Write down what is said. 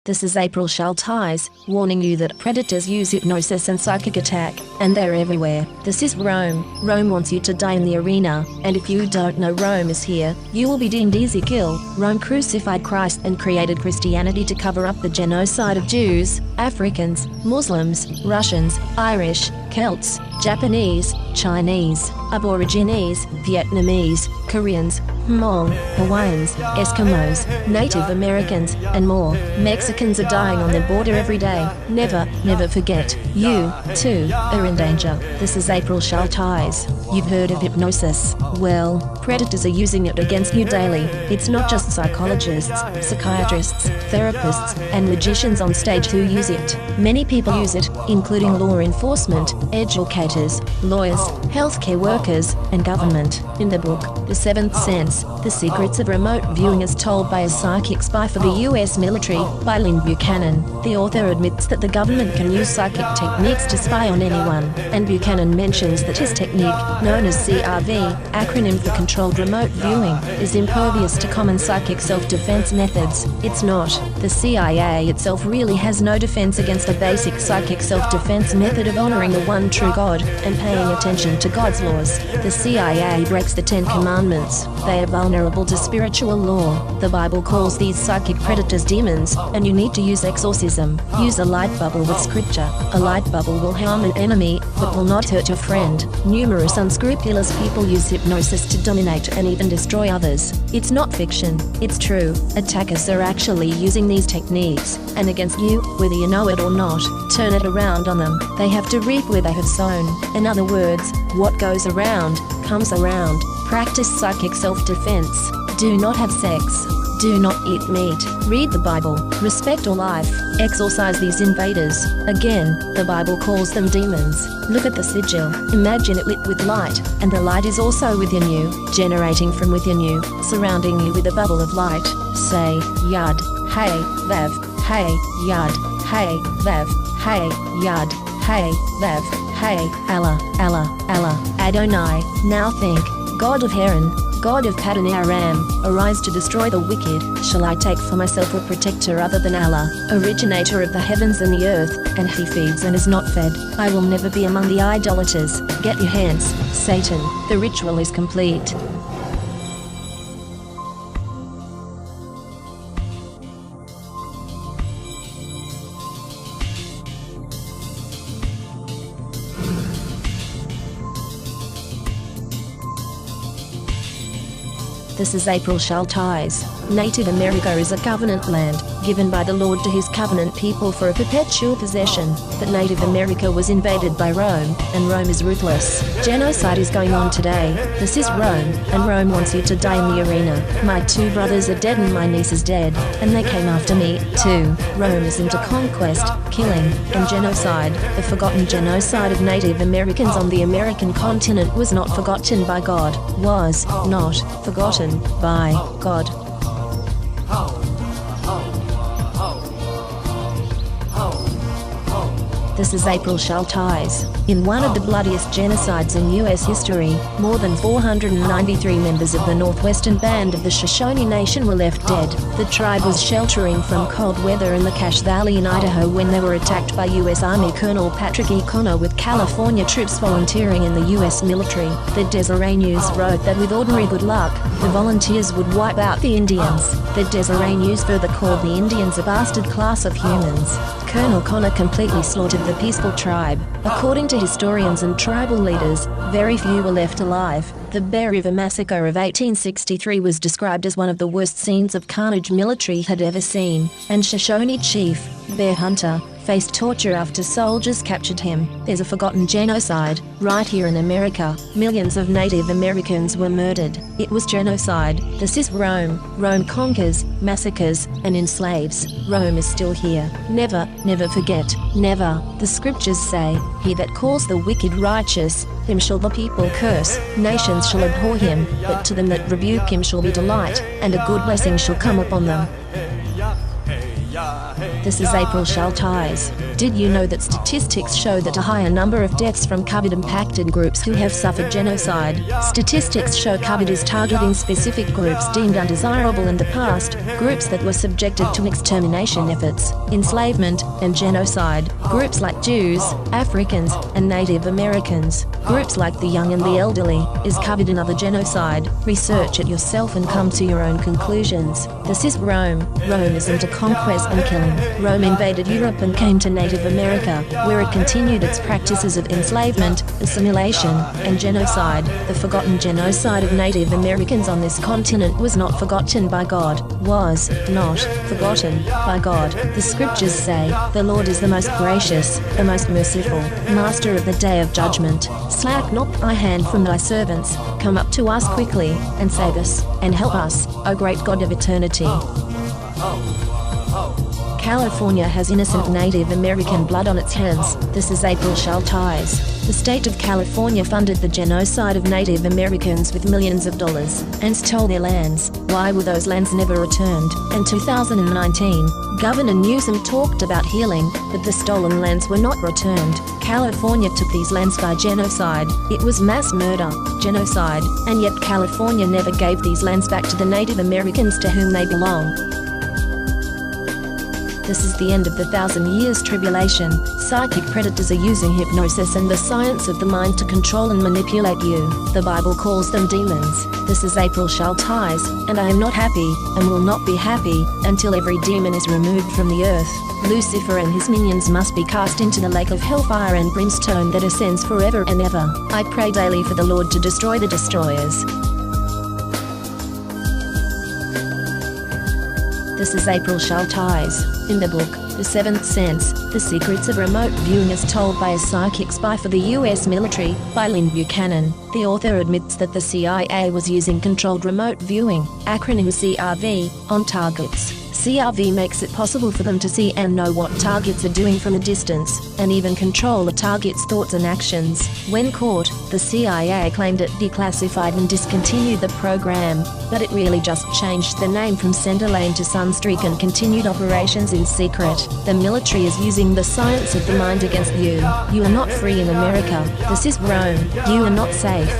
This is April Schulthies, warning you that predators use hypnosis and psychic attack, and they're everywhere. This is Rome. Rome wants you to die in the arena, and if you don't know Rome is here, you will be deemed easy kill. Rome crucified Christ and created Christianity to cover up the genocide of Jews, Africans, Muslims, Russians, Irish, Celts, Japanese, Chinese, Aborigines, Vietnamese, Koreans, Hmong, Hawaiians, Eskimos, Native Americans, and more. Mexicans are dying on their border every day. Never forget, you, too, are in danger. This is April Schulthies. You've heard of hypnosis. Well, predators are using it against you daily. It's not just psychologists, psychiatrists, therapists, and magicians on stage who use it. Many people use it, including law enforcement, educators, lawyers, healthcare workers, and government. In the book, The Seventh Sense, The Secrets of Remote Viewing as Told by a Psychic Spy for the US Military, by Lynn Buchanan, the author admits that the government can use psychic techniques to spy on anyone, and Buchanan mentions that his technique, known as CRV, acronym for Controlled Remote Viewing, is impervious to common psychic self-defense methods. It's not. The CIA itself really has no defense against a basic psychic self-defense method of honoring the one true God, and paying attention to God's laws. The CIA breaks the 10 Commandments. They are vulnerable to spiritual law. The Bible calls these psychic predators demons, and you need to use exorcism. Use a light bubble with scripture. A light bubble will harm an enemy, but will not hurt your friend. Numerous unscrupulous people use hypnosis to dominate and even destroy others. It's not fiction, it's true. Attackers are actually using these techniques, and against you, whether you know it or not. Turn it around on them. They have to reap where they have sown. In other words, what goes around, comes around. Practice psychic self-defense. Do not have sex. Do not eat meat. Read the Bible. Respect all life. Exorcise these invaders. Again, the Bible calls them demons. Look at the sigil. Imagine it lit with light, and the light is also within you, generating from within you, surrounding you with a bubble of light. Say, Yud, Hey, Vav, Hey, Yud, Hey, Vav, Hey, Yud, Hey, Vav, Hey, Allah, Allah, Allah, Adonai. Now think, God of Heron, God of Paddan Aram, arise to destroy the wicked. Shall I take for myself a protector other than Allah, originator of the heavens and the earth, and he feeds and is not fed? I will never be among the idolaters. Get your hands, Satan. The ritual is complete. This is April Schulthies. Native America is a covenant land, given by the Lord to his covenant people for a perpetual possession, but Native America was invaded by Rome, and Rome is ruthless. Genocide is going on today. This is Rome, and Rome wants you to die in the arena. My 2 brothers are dead and my niece is dead, and they came after me, too. Rome is into conquest, killing, and genocide. The forgotten genocide of Native Americans on the American continent was not forgotten by God. Was not forgotten by God. This is April Schulthies. In one of the bloodiest genocides in US history, more than 493 members of the Northwestern Band of the Shoshone Nation were left dead. The tribe was sheltering from cold weather in the Cache Valley in Idaho when they were attacked by US Army Colonel Patrick E. Connor with California troops volunteering in the US military. The Deseret News wrote that with ordinary good luck, the volunteers would wipe out the Indians. The Deseret News further called the Indians a bastard class of humans. Colonel Connor completely slaughtered the peaceful tribe. According to historians and tribal leaders, very few were left alive. The Bear River Massacre of 1863 was described as one of the worst scenes of carnage military had ever seen, and Shoshone chief, Bear Hunter, faced torture after soldiers captured him. There's a forgotten genocide. Right here in America, millions of Native Americans were murdered. It was genocide. This is Rome. Rome conquers, massacres, and enslaves. Rome is still here. Never forget. Never. The scriptures say, he that calls the wicked righteous, him shall the people curse. Nations shall abhor him, but to them that rebuke him shall be delight, and a good blessing shall come upon them. This is April Schulthies. Did you know that statistics show that a higher number of deaths from COVID impacted groups who have suffered genocide? Statistics show COVID is targeting specific groups deemed undesirable in the past, groups that were subjected to extermination efforts, enslavement, and genocide, groups like Jews, Africans, and Native Americans, groups like the young and the elderly. Is COVID another genocide? Research it yourself and come to your own conclusions. This is Rome. Rome isn't a conquest and killing. Rome invaded Europe and came to Native America, where it continued its practices of enslavement, assimilation, and genocide. The forgotten genocide of Native Americans on this continent was not forgotten by God, was not forgotten by God. The scriptures say, "The Lord is the most gracious, the most merciful, master of the day of judgment. Slack not thy hand from thy servants. Come up to us quickly, and save us, and help us, O great God of eternity." California has innocent Native American blood on its hands. This is April Schulthies. The state of California funded the genocide of Native Americans with millions of dollars and stole their lands. Why were those lands never returned? In 2019, Governor Newsom talked about healing, but the stolen lands were not returned. California took these lands by genocide. It was mass murder, genocide, and yet California never gave these lands back to the Native Americans to whom they belong. This is the end of the 1,000 years tribulation. Psychic predators are using hypnosis and the science of the mind to control and manipulate you. The Bible calls them demons. This is April Schulthies, and I am not happy, and will not be happy, until every demon is removed from the earth. Lucifer and his minions must be cast into the lake of hellfire and brimstone that ascends forever and ever. I pray daily for the Lord to destroy the destroyers. This is April Schulthies. In the book, The Seventh Sense, The Secrets of Remote Viewing as Told by a Psychic Spy for the U.S. Military, by Lynn Buchanan, the author admits that the CIA was using controlled remote viewing, acronym CRV, on targets. CRV makes it possible for them to see and know what targets are doing from a distance, and even control a target's thoughts and actions. When caught, the CIA claimed it declassified and discontinued the program, but it really just changed the name from Centerlane to Sunstreak and continued operations in secret. The military is using the science of the mind against you. You are not free in America. This is Rome. You are not safe.